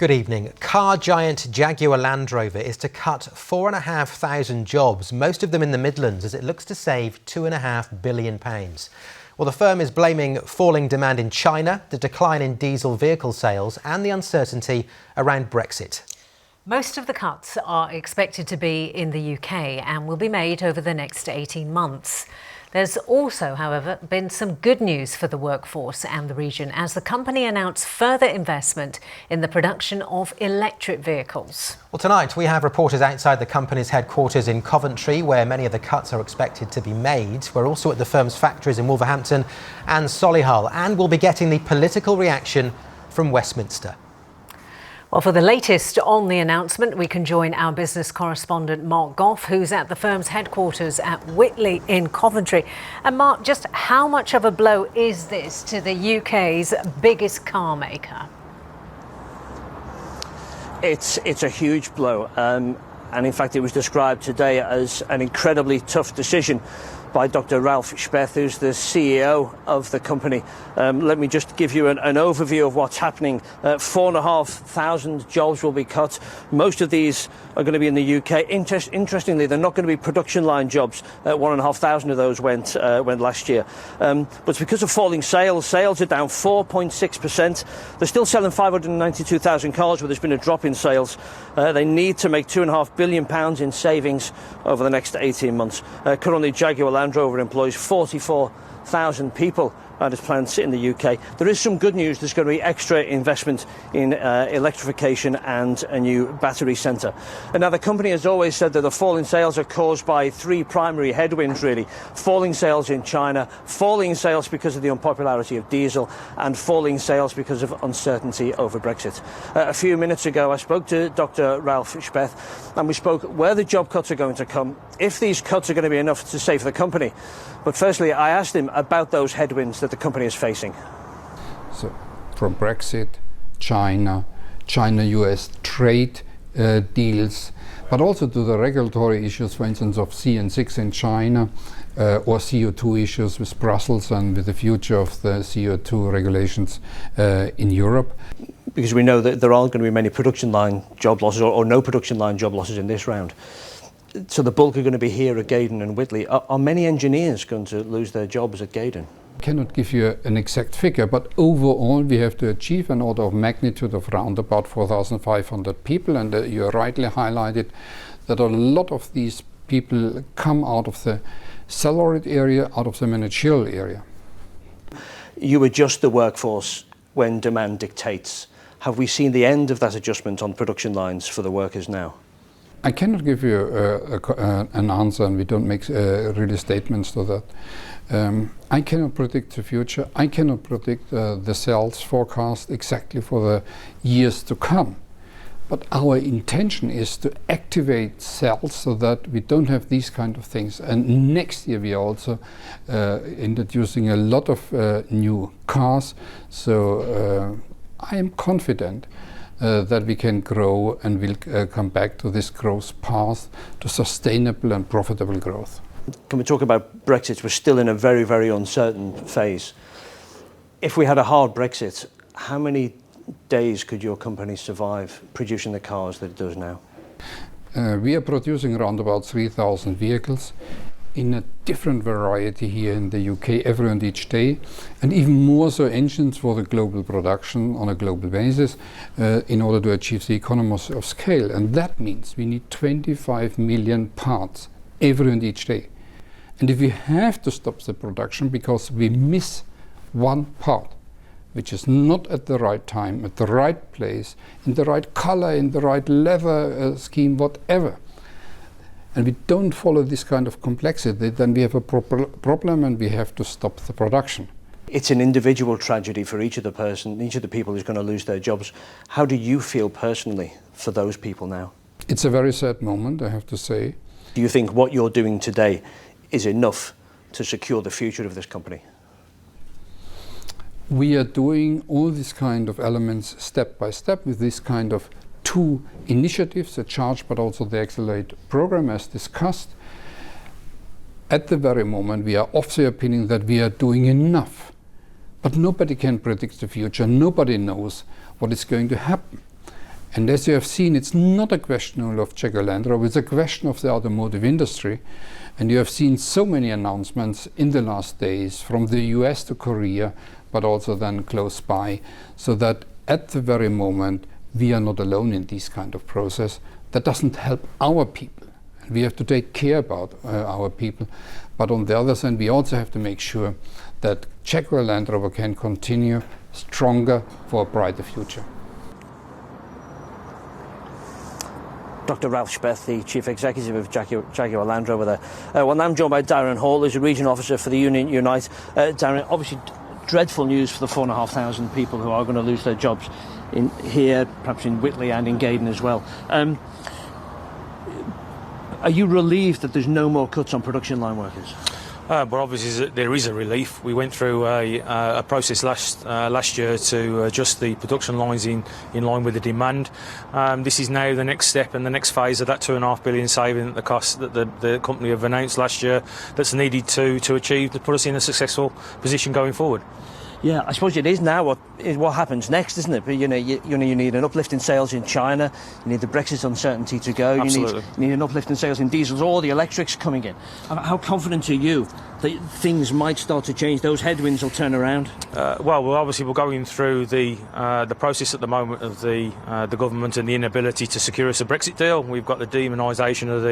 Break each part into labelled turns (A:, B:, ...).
A: Good evening. Car giant Jaguar Land Rover is to cut 4,500 jobs, most of them in the Midlands, as it looks to save £2.5 billion. Well, the firm is blaming falling demand in China, the decline in diesel vehicle sales and the uncertainty around Brexit.
B: Most of the cuts are expected to be in the UK and will be made over the next 18 months. There's also, however, been some good news for the workforce and the region as the company announced further investment in the production of electric vehicles.
A: Well, tonight we have reporters outside the company's headquarters in Coventry, where many of the cuts are expected to be made. We're also at the firm's factories in Wolverhampton and Solihull, and we'll be getting the political reaction from Westminster.
B: Well, for the latest on the announcement, we can join our business correspondent Mark Goff, who's at the firm's headquarters at Whitley in Coventry. And Mark, just how much of a blow is this to the UK's biggest car maker?
C: It's a huge blow, and in fact it was described today as an incredibly tough decision by Dr. Ralph Speth, who's the CEO of the company. Let me just give you an overview of what's happening. 4,500 jobs will be cut. Most of these are going to be in the UK. Interestingly, they're not going to be production line jobs. 1,500 of those went last year. But it's because of falling sales. Sales are down 4.6%. They're still selling 592,000 cars, but there's been a drop in sales. They need to make £2.5 billion in savings over the next 18 months. Currently, Jaguar Land Rover employs 44,000 people at its plants in the UK. There is some good news. There's going to be extra investment in electrification and a new battery centre. And now the company has always said that the fall in sales are caused by three primary headwinds, really. Falling sales in China, falling sales because of the unpopularity of diesel, and falling sales because of uncertainty over Brexit. A few minutes ago, I spoke to Dr. Ralph Speth, and we spoke where the job cuts are going to come, if these cuts are going to be enough to save the company. But firstly, I asked him about those headwinds that the company is facing.
D: So, from Brexit, China-US trade deals, but also to the regulatory issues, for instance, of CN6 in China, or CO2 issues with Brussels and with the future of the CO2 regulations in Europe.
C: Because we know that there aren't going to be many production line job losses or no production line job losses in this round. So the bulk are going to be here at Gaydon and Whitley. Are many engineers going to lose their jobs at Gaydon?
D: I cannot give you an exact figure, but overall we have to achieve an order of magnitude of around about 4,500 people, and you rightly highlighted that a lot of these people come out of the salaried area, out of the managerial area.
C: You adjust the workforce when demand dictates. Have we seen the end of that adjustment on production lines for the workers now?
D: I cannot give you an answer, and we don't make really statements to that. I cannot predict the future. I cannot predict the sales forecast exactly for the years to come. But our intention is to activate sales so that we don't have these kind of things. And next year we are also introducing a lot of new cars. So I am confident that we can grow and will come back to this growth path to sustainable and profitable growth.
C: Can we talk about Brexit? We're still in a very, very uncertain phase. If we had a hard Brexit, how many days could your company survive producing the cars that it does now?
D: We are producing around about 3,000 vehicles in a different variety here in the UK every and each day, and even more so engines for the global production on a global basis in order to achieve the economies of scale. And that means we need 25 million parts every and each day. And if we have to stop the production because we miss one part, which is not at the right time, at the right place, in the right color, in the right leather scheme, whatever, and we don't follow this kind of complexity, then we have a problem and we have to stop the production.
C: It's an individual tragedy for each of the people who's going to lose their jobs. How do you feel personally for those people now?
D: It's a very sad moment, I have to say.
C: Do you think what you're doing today is enough to secure the future of this company?
D: We are doing all these kind of elements step by step with this kind of two initiatives, the Charge but also the Accelerate program as discussed. At the very moment we are of the opinion that we are doing enough, but nobody can predict the future, nobody knows what is going to happen. And as you have seen, it's not a question only of Jaguar Land Rover, it's a question of the automotive industry. And you have seen so many announcements in the last days from the US to Korea, but also then close by, so that at the very moment we are not alone in this kind of process. That doesn't help our people. We have to take care about our people. But on the other side, we also have to make sure that Jaguar Land Rover can continue stronger for a brighter future.
C: Dr. Ralph Speth, the Chief Executive of Jaguar Land Rover there. Well, now I'm joined by Darren Hall, who's a Regional Officer for the Union Unite. Darren, obviously dreadful news for the 4,500 people who are going to lose their jobs in here, perhaps in Whitley and in Gaydon as well. Are you relieved that there's no more cuts on production line workers?
E: But obviously there is a relief. We went through a process last year to adjust the production lines in line with the demand. This is now the next step and the next phase of that $2.5 billion saving at the cost that the company have announced last year that's needed to achieve to put us in a successful position going forward.
C: Yeah, I suppose it is now what happens next, isn't it? But you need an uplift in sales in China. You need the Brexit uncertainty to go.
E: Absolutely.
C: You need an uplift in sales in diesels. All the electrics coming in. How confident are you that things might start to change? Those headwinds will turn around.
E: We're going through the process at the moment of the government and the inability to secure us a Brexit deal. We've got the demonisation of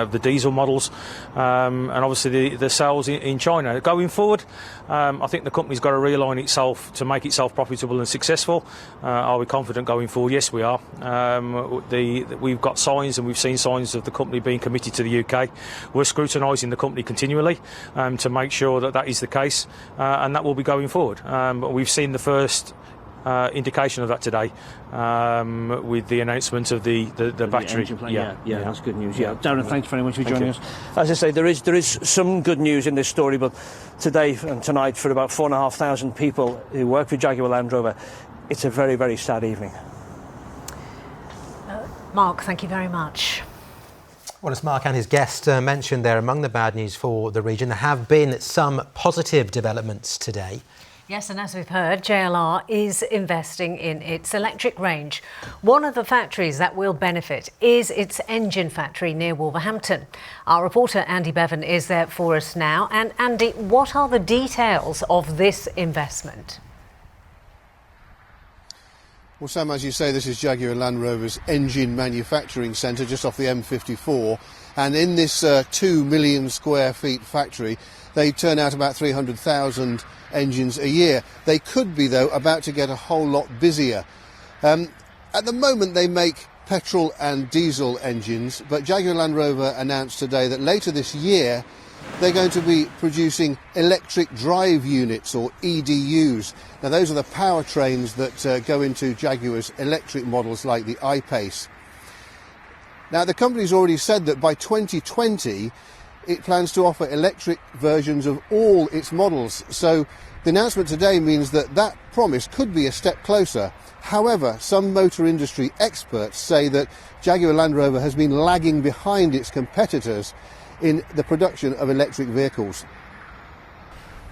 E: the diesel models, and obviously the sales in China going forward. I think the company's got to realign itself to make itself profitable and successful. Are we confident going forward? Yes, we are. We've got signs and we've seen signs of the company being committed to the UK. We're scrutinising the company continually to make sure that is the case, and that will be going forward. But we've seen the first indication of that today with the announcement of the battery.
C: Yeah, that's good news. Yeah, Darren, thanks very much for joining us. As I say, there is some good news in this story, but today and tonight for about 4,500 people who work for Jaguar Land Rover, it's a very, very sad evening.
B: Mark, thank you very much.
A: Well, as Mark and his guest mentioned there, among the bad news for the region, there have been some positive developments today.
B: Yes, and as we've heard, JLR is investing in its electric range. One of the factories that will benefit is its engine factory near Wolverhampton. Our reporter Andy Bevan is there for us now. And Andy, what are the details of this investment?
F: Well, Sam, as you say, this is Jaguar Land Rover's engine manufacturing centre just off the M54. And in this 2 million square feet factory, they turn out about 300,000 engines a year. They could be, though, about to get a whole lot busier. At the moment, they make petrol and diesel engines, but Jaguar Land Rover announced today that later this year, they're going to be producing electric drive units, or EDUs. Now, those are the powertrains that go into Jaguar's electric models like the I-Pace. Now, the company's already said that by 2020, it plans to offer electric versions of all its models. So the announcement today means that that promise could be a step closer. However, some motor industry experts say that Jaguar Land Rover has been lagging behind its competitors in the production of electric vehicles.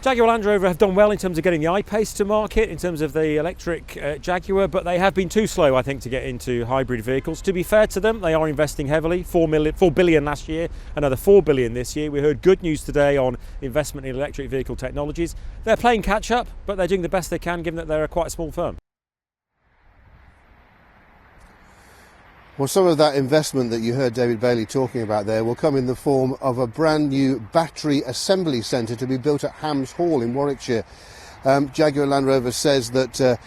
G: Jaguar Land Rover have done well in terms of getting the I-Pace to market, in terms of the electric Jaguar, but they have been too slow, I think, to get into hybrid vehicles. To be fair to them, they are investing heavily, $4 billion last year, another $4 billion this year. We heard good news today on investment in electric vehicle technologies. They're playing catch up, but they're doing the best they can, given that they're a quite small firm.
F: Well, some of that investment that you heard David Bailey talking about there will come in the form of a brand new battery assembly centre to be built at Hams Hall in Warwickshire. Jaguar Land Rover says that the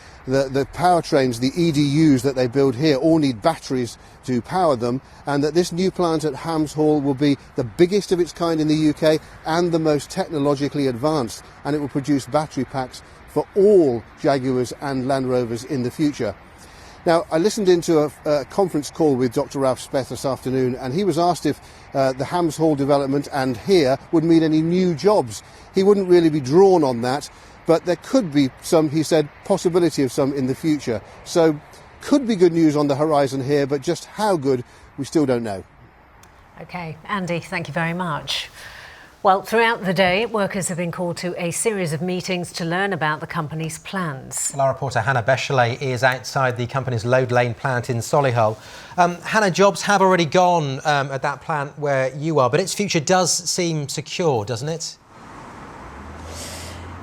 F: powertrains, the EDUs that they build here, all need batteries to power them, and that this new plant at Hams Hall will be the biggest of its kind in the UK and the most technologically advanced, and it will produce battery packs for all Jaguars and Land Rovers in the future. Now, I listened into a conference call with Dr. Ralph Speth this afternoon, and he was asked if the Hams Hall development and here would mean any new jobs. He wouldn't really be drawn on that, but there could be some, he said, possibility of some in the future. So, could be good news on the horizon here, but just how good, we still don't know.
B: OK, Andy, thank you very much. Well, throughout the day, workers have been called to a series of meetings to learn about the company's plans.
A: Well, our reporter Hannah Bechelet is outside the company's Load Lane plant in Solihull. Hannah, jobs have already gone at that plant where you are, but its future does seem secure, doesn't it?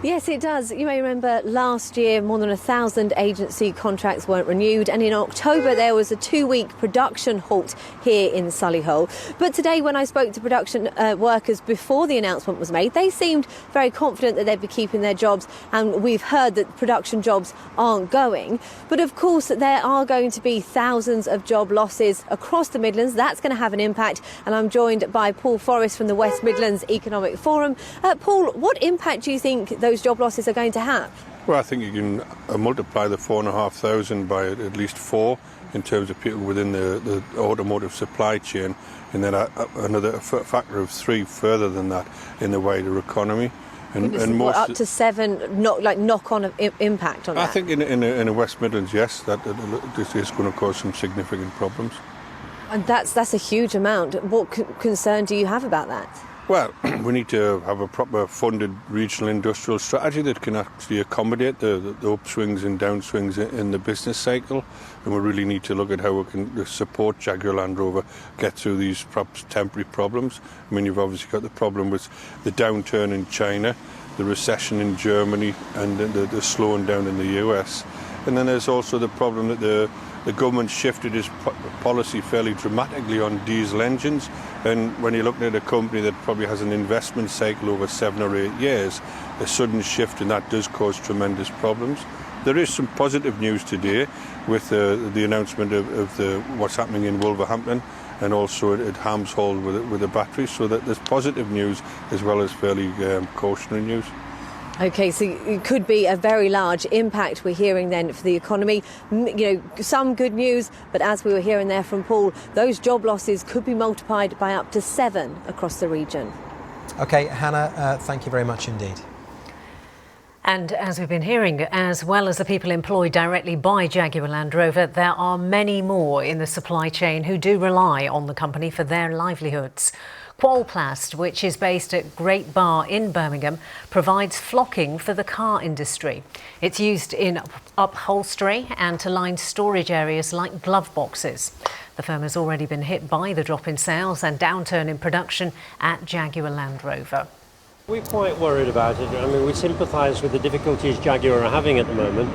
H: Yes, it does. You may remember last year more than 1,000 agency contracts weren't renewed, and in October there was a 2-week production halt here in Solihull. But today, when I spoke to production workers before the announcement was made, they seemed very confident that they'd be keeping their jobs, and we've heard that production jobs aren't going. But of course there are going to be thousands of job losses across the Midlands. That's going to have an impact, and I'm joined by Paul Forrest from the West Midlands Economic Forum. Paul, what impact do you think those job losses are going to have?
I: Well, I think you can multiply the 4,500 by at least 4 in terms of people within the automotive supply chain, and then another factor of 3 further than that in the wider economy.
H: And most up to 7 knock-on impact on that?
I: I think in the West Midlands, yes, that this is going to cause some significant problems. And
H: that's a huge amount. What concern do you have about that?
I: Well, we need to have a proper funded regional industrial strategy that can actually accommodate the upswings and downswings in the business cycle. And we really need to look at how we can support Jaguar Land Rover get through these perhaps temporary problems. I mean, you've obviously got the problem with the downturn in China, the recession in Germany, and the slowing down in the US. And then there's also the problem that the government shifted its policy fairly dramatically on diesel engines, and when you're looking at a company that probably has an investment cycle over 7 or 8 years, a sudden shift in that does cause tremendous problems. There is some positive news today with the announcement of what's happening in Wolverhampton and also at Hamshall with the batteries, so that there's positive news as well as fairly cautionary news.
H: OK, so it could be a very large impact we're hearing then for the economy. You know, some good news, but as we were hearing there from Paul, those job losses could be multiplied by up to 7 across the region.
A: OK, Hannah, thank you very much indeed.
B: And as we've been hearing, as well as the people employed directly by Jaguar Land Rover, there are many more in the supply chain who do rely on the company for their livelihoods. Qualplast, which is based at Great Bar in Birmingham, provides flocking for the car industry. It's used in upholstery and to line storage areas like glove boxes. The firm has already been hit by the drop in sales and downturn in production at Jaguar Land Rover.
J: We're quite worried about it. I mean, we sympathise with the difficulties Jaguar are having at the moment,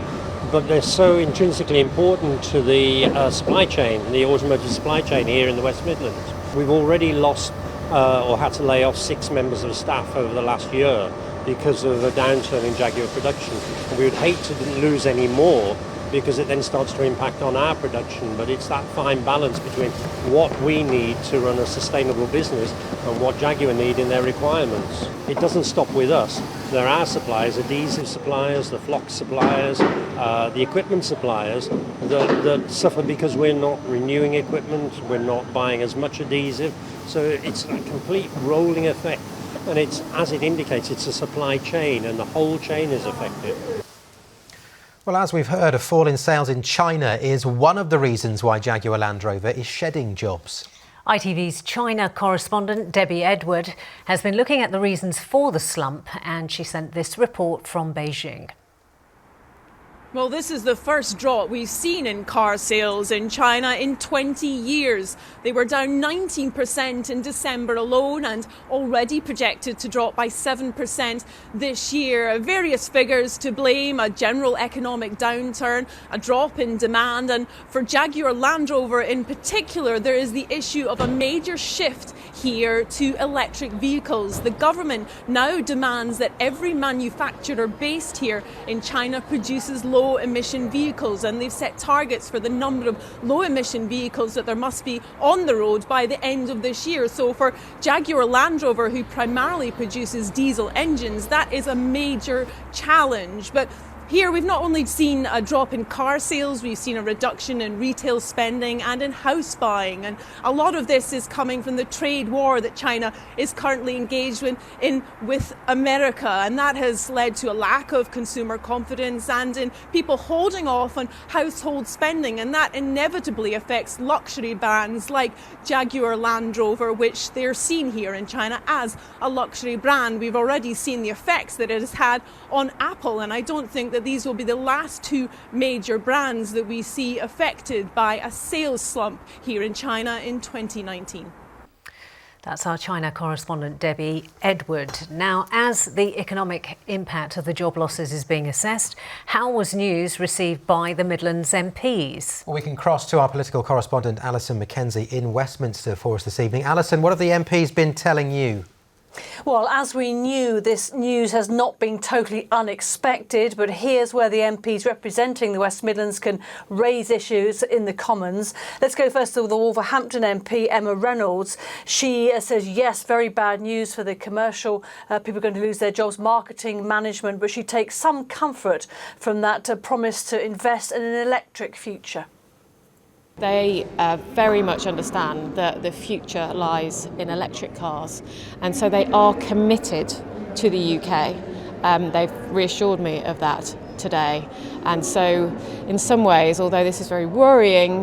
J: but they're so intrinsically important to the supply chain, the automotive supply chain here in the West Midlands. We've already lost or had to lay off 6 members of staff over the last year because of a downturn in Jaguar production. And we would hate to lose any more because it then starts to impact on our production, but it's that fine balance between what we need to run a sustainable business and what Jaguar need in their requirements. It doesn't stop with us. There are suppliers, adhesive suppliers, the flock suppliers, the equipment suppliers that suffer because we're not renewing equipment, we're not buying as much adhesive, so it's a complete rolling effect. And it's, as it indicates, it's a supply chain and the whole chain is affected.
A: Well, as we've heard, a fall in sales in China is one of the reasons why Jaguar Land Rover is shedding jobs.
B: ITV's China correspondent Debbie Edward has been looking at the reasons for the slump, and she sent this report from Beijing.
K: Well, this is the first drop we've seen in car sales in China in 20 years. They were down 19% in December alone and already projected to drop by 7% this year. Various figures to blame: a general economic downturn, a drop in demand, and for Jaguar Land Rover in particular, there is the issue of a major shift here to electric vehicles. The government now demands that every manufacturer based here in China produces low-emission vehicles, and they've set targets for the number of low-emission vehicles that there must be on the road by the end of this year. So for Jaguar Land Rover, who primarily produces diesel engines, that is a major challenge. But Here we've not only seen a drop in car sales, we've seen a reduction in retail spending and in house buying. And a lot of this is coming from the trade war that China is currently engaged in with America. And that has led to a lack of consumer confidence and in people holding off on household spending. And that inevitably affects luxury brands like Jaguar Land Rover, which they're seen here in China as a luxury brand. We've already seen the effects that it has had on Apple. And I don't think that these will be the last two major brands that we see affected by a sales slump here in China in 2019.
B: That's our China correspondent Debbie Edward. Now, as the economic impact of the job losses is being assessed, how was news received by the Midlands MPs?
A: Well, we can cross to our political correspondent Alison Mackenzie in Westminster for us this evening. Alison, what have the MPs been telling you?
L: Well, as we knew, this news has not been totally unexpected, but here's where the MPs representing the West Midlands can raise issues in the Commons. Let's go first to the Wolverhampton MP, Emma Reynolds. She says, yes, very bad news for the commercial. People are going to lose their jobs, marketing, management, but she takes some comfort from that promise to invest in an electric future.
M: They very much understand that the future lies in electric cars, and so they are committed to the UK. They've reassured me of that today, and so in some ways, although this is very worrying,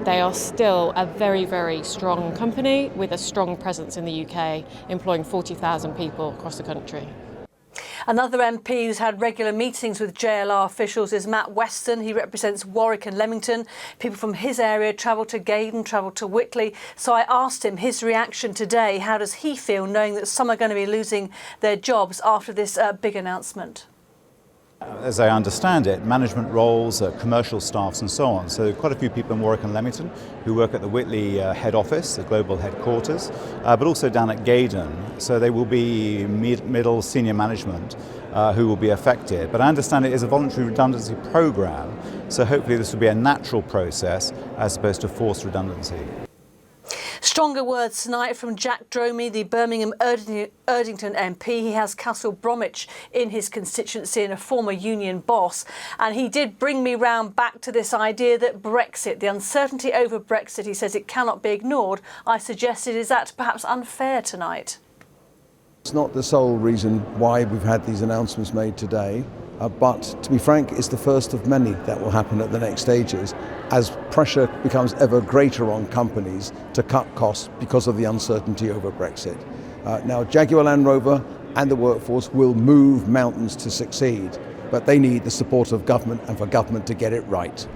M: they are still a very, very strong company with a strong presence in the UK, employing 40,000 people across the country.
L: Another MP who's had regular meetings with JLR officials is Matt Weston. He represents Warwick and Leamington. People from his area travel to Gaydon, travel to Whitley. So I asked him his reaction today. How does he feel knowing that some are going to be losing their jobs after this big announcement?
N: As I understand it, management roles, commercial staffs and so on. So quite a few people in Warwick and Leamington who work at the Whitley head office, the global headquarters, but also down at Gaydon. So they will be middle senior management who will be affected. But I understand it is a voluntary redundancy programme, so hopefully this will be a natural process as opposed to forced redundancy.
L: Stronger words tonight from Jack Dromey, the Birmingham Erdington MP. He has Castle Bromwich in his constituency and a former union boss. And he did bring me round back to this idea that Brexit, the uncertainty over Brexit, he says it cannot be ignored. I suggested, is that perhaps unfair tonight?
O: It's not the sole reason why we've had these announcements made today. But to be frank, it's the first of many that will happen at the next stages as pressure becomes ever greater on companies to cut costs because of the uncertainty over Brexit. Now, Jaguar Land Rover and the workforce will move mountains to succeed, but they need the support of government and for government to get it right.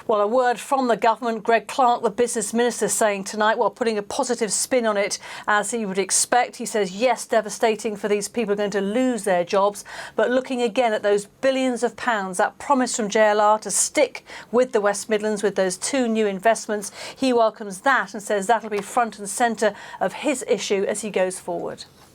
L: Well, a word from the government. Greg Clark, the business minister, saying tonight, while putting a positive spin on it, as he would expect. He says, yes, devastating for these people going to lose their jobs, but looking again at those billions of pounds, that promise from JLR to stick with the West Midlands with those two new investments. He welcomes that and says that'll be front and centre of his issue as he goes forward.